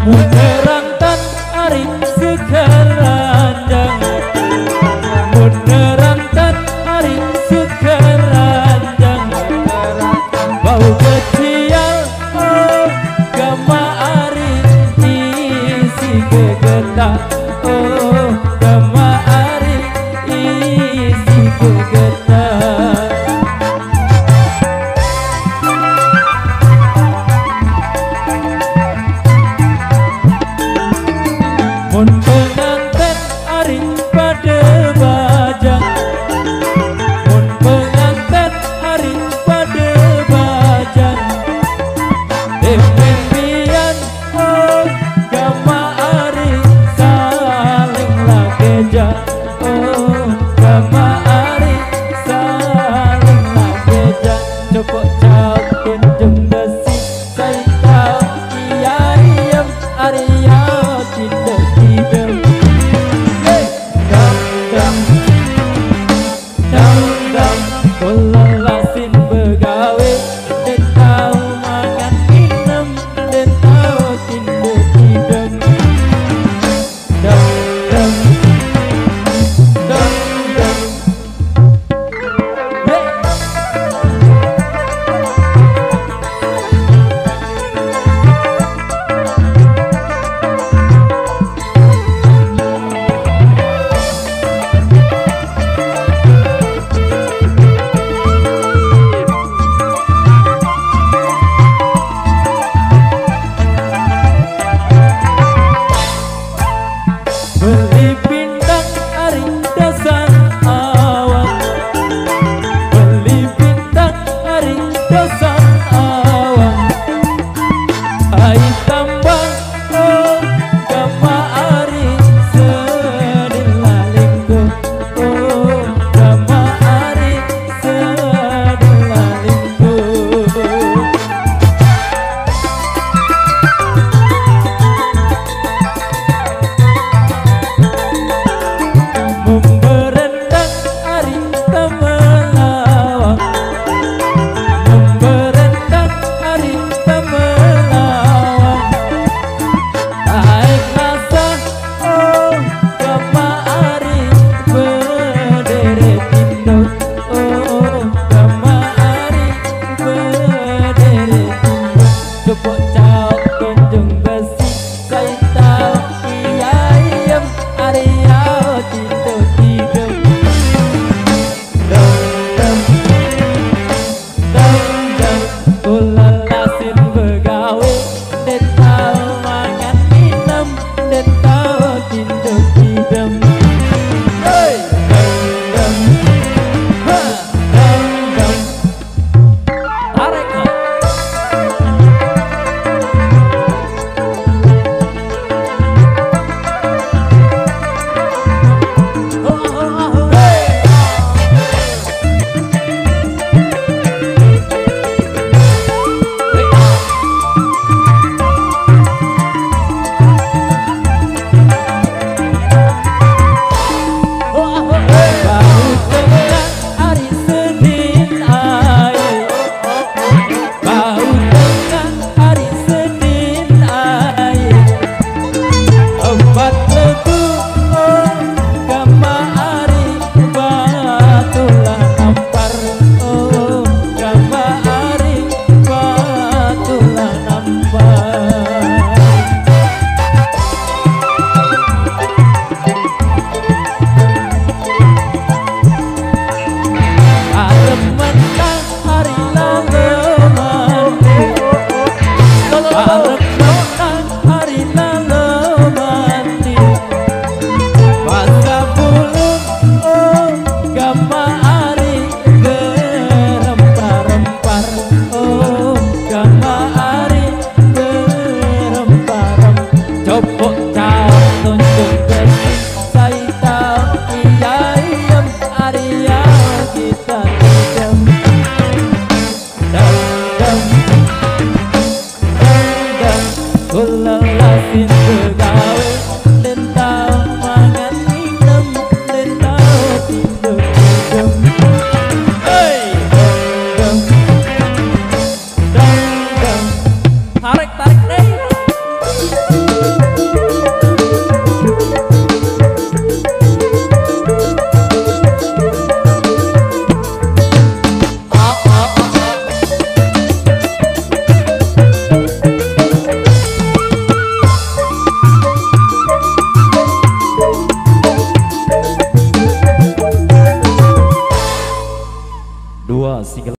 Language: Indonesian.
Menerantan hari sekeranjang, menerantan hari sekeranjang, bau kecial oh gama ari isi kegetak oh gama ari isi kegetak. Mun penganten aring pada bajang, mun penganten aring pada bajang, pian oh gama ari saling lakeja oh gama ari saling lakeja. Cokok cak kunjung desi saya tahu iya Arya tidak tidak. Hey, dam dam dam dam, kolalasin begawe, den tahu mangan inem, den tahu tidak tidak. Dam dam dam dam. Hey. Beli bintang ari dosan awan, beli bintang ari dosan awan, ai tambang oh gama ari sedih lalingku oh gama ari sedih lalingku. Memberendang ari temelawang, memberendang ari temelawang, taek nasa oh gama ari berderet indo oh gama ari berderet indo. Coba cak kunjung besi saya tahu iya Arya tidak tidak. Dam dam dam dam, kolalasin begawe, den tahu mangan minum, den tahu tidak tidak. Hey, dam dam ha dam dam, tarik ha. Hari